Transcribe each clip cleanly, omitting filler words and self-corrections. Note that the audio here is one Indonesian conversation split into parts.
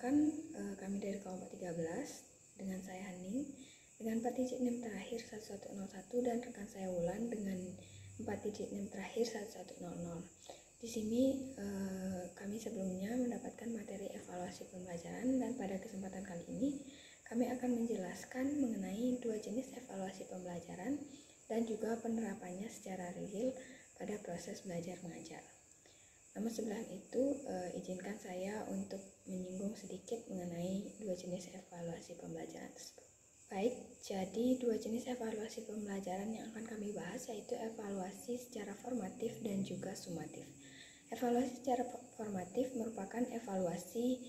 Perkenalkan, kami dari kelompok 13 dengan saya Haning dengan 4 digit NIM terakhir 1101 dan rekan saya Wulan dengan 4 digit NIM terakhir 1100. Di sini kami sebelumnya mendapatkan materi evaluasi pembelajaran, dan pada kesempatan kali ini kami akan menjelaskan mengenai dua jenis evaluasi pembelajaran dan juga penerapannya secara real pada proses belajar mengajar. Namun sebelum itu, izinkan saya untuk menyinggung sedikit mengenai dua jenis evaluasi pembelajaran tersebut. Baik, jadi dua jenis evaluasi pembelajaran yang akan kami bahas yaitu evaluasi secara formatif dan juga sumatif. Evaluasi secara formatif merupakan evaluasi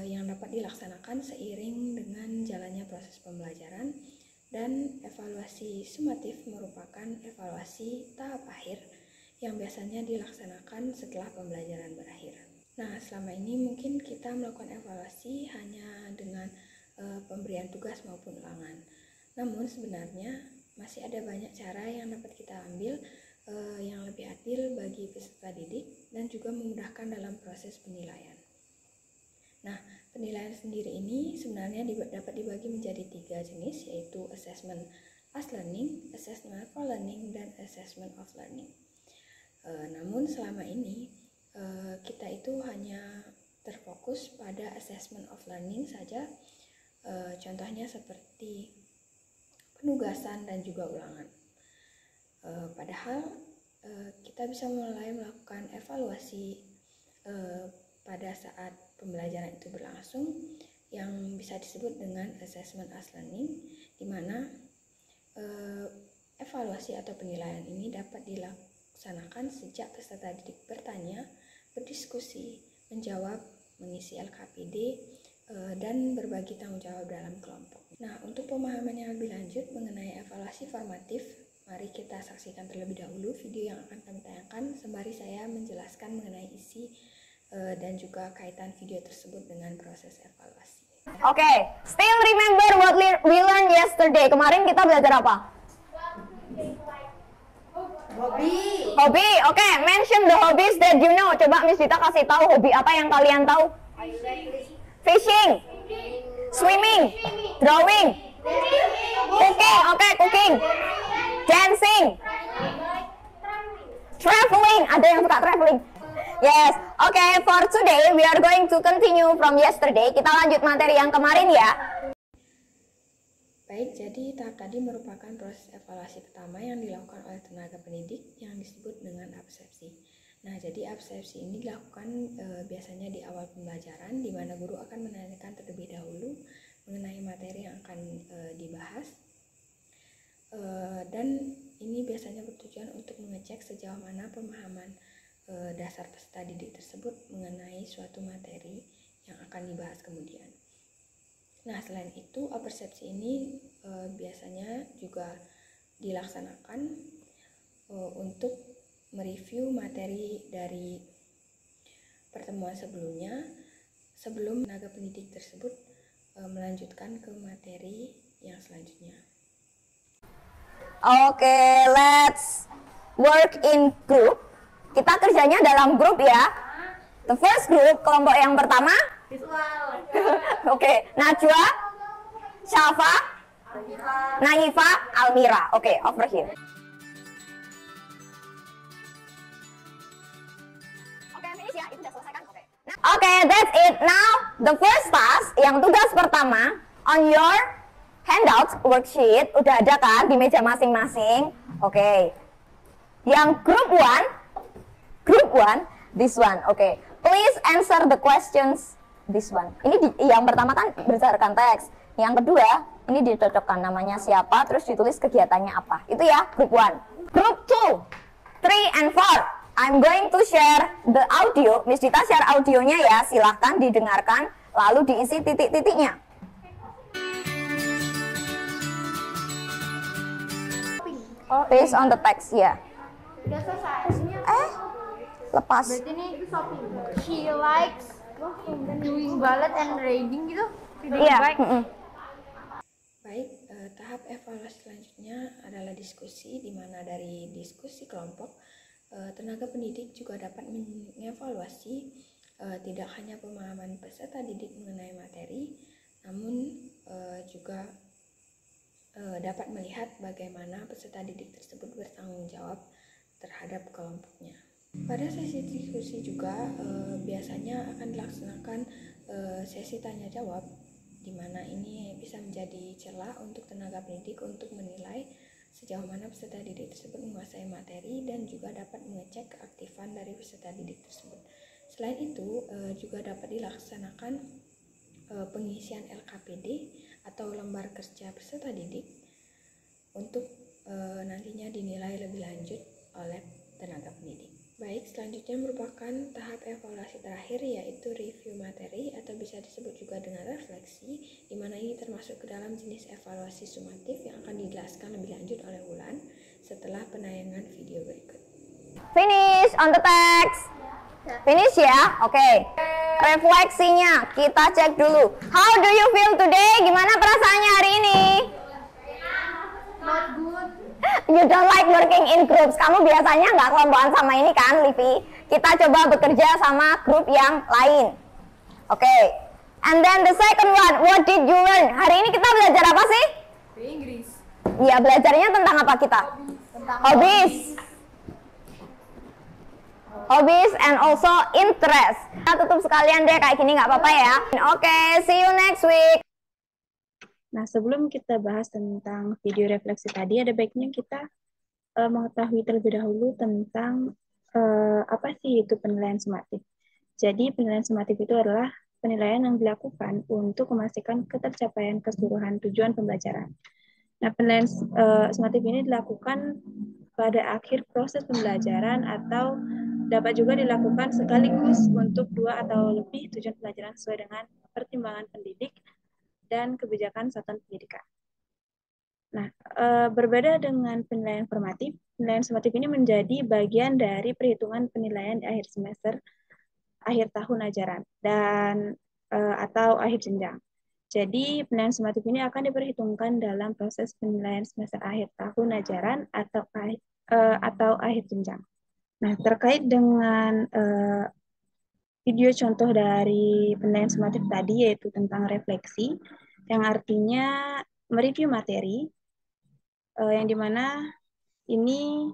yang dapat dilaksanakan seiring dengan jalannya proses pembelajaran, dan evaluasi sumatif merupakan evaluasi tahap akhir yang biasanya dilaksanakan setelah pembelajaran berakhir. Nah, selama ini mungkin kita melakukan evaluasi hanya dengan pemberian tugas maupun ulangan. Namun sebenarnya masih ada banyak cara yang dapat kita ambil yang lebih adil bagi peserta didik dan juga memudahkan dalam proses penilaian. Nah, penilaian sendiri ini sebenarnya dapat dibagi menjadi 3 jenis, yaitu assessment as learning, assessment for learning, dan assessment of learning. Namun selama ini kita itu hanya terfokus pada assessment of learning saja, contohnya seperti penugasan dan juga ulangan. Padahal kita bisa mulai melakukan evaluasi pada saat pembelajaran itu berlangsung yang bisa disebut dengan assessment as learning, di mana evaluasi atau penilaian ini dapat dilaksanakan sejak peserta didik bertanya, berdiskusi, menjawab, mengisi LKPD, dan berbagi tanggung jawab dalam kelompok. Nah, untuk pemahaman yang lebih lanjut mengenai evaluasi formatif, mari kita saksikan terlebih dahulu video yang akan kami tayangkan sembari saya menjelaskan mengenai isi dan juga kaitan video tersebut dengan proses evaluasi. Oke, still remember what we learned yesterday. Kemarin kita belajar apa? Hobi. Oke, mention the hobbies that you know. Coba Miss Dita kasih tahu hobi apa yang kalian tahu. Fishing, swimming, drawing, cooking. Oke, cooking. Dancing, traveling. Ada yang suka traveling? Yes. Oke, for today we are going to continue from yesterday. Kita lanjut materi yang kemarin ya. Baik, jadi tahap tadi merupakan proses evaluasi pertama yang dilakukan oleh tenaga pendidik yang disebut dengan absepsi. Nah, jadi absepsi ini dilakukan biasanya di awal pembelajaran, di mana guru akan menanyakan terlebih dahulu mengenai materi yang akan dibahas. Dan ini biasanya bertujuan untuk mengecek sejauh mana pemahaman dasar peserta didik tersebut mengenai suatu materi yang akan dibahas kemudian. Nah, selain itu, persepsi ini biasanya juga dilaksanakan untuk mereview materi dari pertemuan sebelumnya sebelum tenaga pendidik tersebut melanjutkan ke materi yang selanjutnya. Oke, let's work in group. Kita kerjanya dalam grup ya. The first group, kelompok yang pertama. Oke, Najwa, Syafa, Naifa, Almira. Oke, over here. Oke, finish ya. Itu udah selesai kan? Oke, that's it. Now, the first task, yang tugas pertama, on your handout worksheet, udah ada kan di meja masing-masing. Oke. Yang group one, this one. Oke. Please answer the questions. This one. Ini yang pertama kan berdasarkan teks. Yang kedua, ini dicocokkan namanya siapa, terus ditulis kegiatannya apa. Itu ya, group 1. Group 2, 3 and 4. I'm going to share the audio. Miss Dita share audionya ya, silahkan didengarkan, lalu diisi titik-titiknya. Based on the text ya. Udah selesai. Lepas. Berarti ini shopping. She likes doing ballet and reading gitu. Iya. Baik, tahap evaluasi selanjutnya adalah diskusi, di mana dari diskusi kelompok tenaga pendidik juga dapat mengevaluasi tidak hanya pemahaman peserta didik mengenai materi, namun juga dapat melihat bagaimana peserta didik tersebut bertanggung jawab terhadap kelompoknya. Pada sesi diskusi juga biasanya akan dilaksanakan sesi tanya jawab, di mana ini bisa menjadi celah untuk tenaga pendidik untuk menilai sejauh mana peserta didik tersebut menguasai materi dan juga dapat mengecek keaktifan dari peserta didik tersebut. Selain itu juga dapat dilaksanakan pengisian LKPD atau lembar kerja peserta didik untuk nantinya dinilai lebih lanjut oleh tenaga pendidik. Baik, selanjutnya merupakan tahap evaluasi terakhir, yaitu review materi atau bisa disebut juga dengan refleksi, di mana ini termasuk ke dalam jenis evaluasi sumatif yang akan dijelaskan lebih lanjut oleh Wulan setelah penayangan video berikut. Finish on the text. Finish ya, oke. Refleksinya kita cek dulu. How do you feel today? Gimana perasaannya hari ini? Not good. You don't like working in groups. Kamu biasanya nggak kelompokan sama ini kan, Livi? Kita coba bekerja sama grup yang lain. Oke. And then the second one, what did you learn? Hari ini kita belajar apa sih? Inggris. Iya, belajarnya tentang apa kita? Tentang Hobbies. Hobbies and also interest. Kita tutup sekalian deh kayak gini, nggak apa-apa ya. Oke, see you next week. Nah, sebelum kita bahas tentang video refleksi tadi, ada baiknya kita mengetahui terlebih dahulu tentang apa sih itu penilaian sumatif. Jadi, penilaian sumatif itu adalah penilaian yang dilakukan untuk memastikan ketercapaian keseluruhan tujuan pembelajaran. Nah, penilaian sumatif ini dilakukan pada akhir proses pembelajaran atau dapat juga dilakukan sekaligus untuk 2 atau lebih tujuan pembelajaran sesuai dengan pertimbangan pendidik dan kebijakan satuan pendidikan. Nah, berbeda dengan penilaian formatif, penilaian sumatif ini menjadi bagian dari perhitungan penilaian di akhir semester, akhir tahun ajaran, dan atau akhir jenjang. Jadi, penilaian sumatif ini akan diperhitungkan dalam proses penilaian semester akhir tahun ajaran atau akhir jenjang. Nah, terkait dengan video contoh dari penilaian sumatif tadi, yaitu tentang refleksi, yang artinya mereview materi, yang dimana ini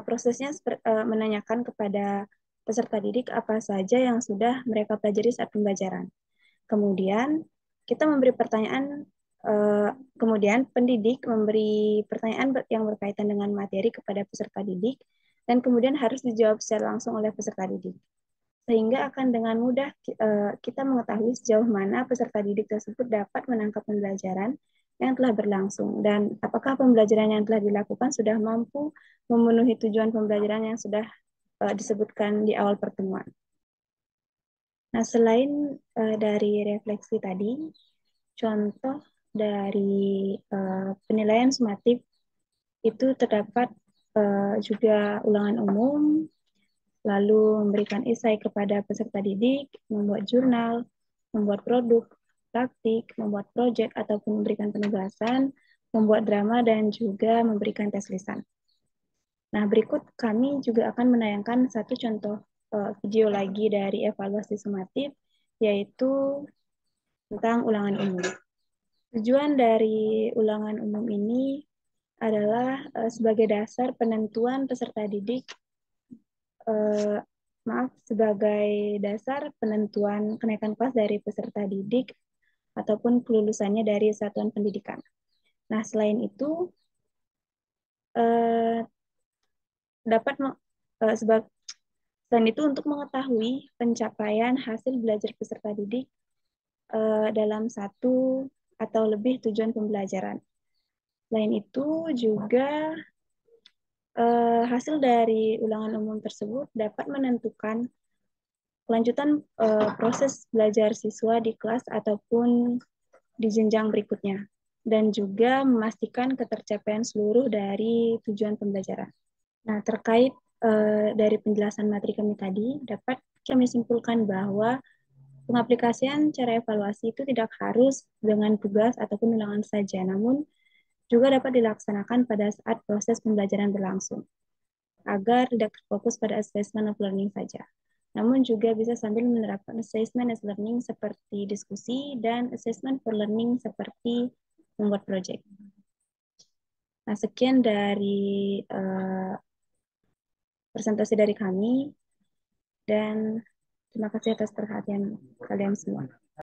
prosesnya menanyakan kepada peserta didik apa saja yang sudah mereka pelajari saat pembelajaran. Kemudian kita memberi pertanyaan, kemudian pendidik memberi pertanyaan yang berkaitan dengan materi kepada peserta didik, dan kemudian harus dijawab secara langsung oleh peserta didik. Sehingga akan dengan mudah kita mengetahui sejauh mana peserta didik tersebut dapat menangkap pembelajaran yang telah berlangsung, dan apakah pembelajaran yang telah dilakukan sudah mampu memenuhi tujuan pembelajaran yang sudah disebutkan di awal pertemuan. Nah, selain dari refleksi tadi, contoh dari penilaian sumatif itu terdapat juga ulangan umum, lalu memberikan esai kepada peserta didik, membuat jurnal, membuat produk, praktik, membuat proyek ataupun memberikan penugasan, membuat drama, dan juga memberikan tes lisan. Nah, berikut kami juga akan menayangkan satu contoh video lagi dari evaluasi sumatif, yaitu tentang ulangan umum. Tujuan dari ulangan umum ini adalah sebagai dasar penentuan peserta didik, sebagai dasar penentuan kenaikan kelas dari peserta didik ataupun kelulusannya dari satuan pendidikan. Nah, selain itu selain itu untuk mengetahui pencapaian hasil belajar peserta didik dalam satu atau lebih tujuan pembelajaran. Selain itu juga hasil dari ulangan umum tersebut dapat menentukan kelanjutan proses belajar siswa di kelas ataupun di jenjang berikutnya, dan juga memastikan ketercapaian seluruh dari tujuan pembelajaran. Nah, terkait dari penjelasan materi kami tadi, dapat kami simpulkan bahwa pengaplikasian cara evaluasi itu tidak harus dengan tugas ataupun ulangan saja, namun juga dapat dilaksanakan pada saat proses pembelajaran berlangsung, agar tidak terfokus pada assessment of learning saja. Namun juga bisa sambil menerapkan assessment as learning seperti diskusi dan assessment for learning seperti membuat project. Nah, sekian dari presentasi dari kami dan terima kasih atas perhatian kalian semua.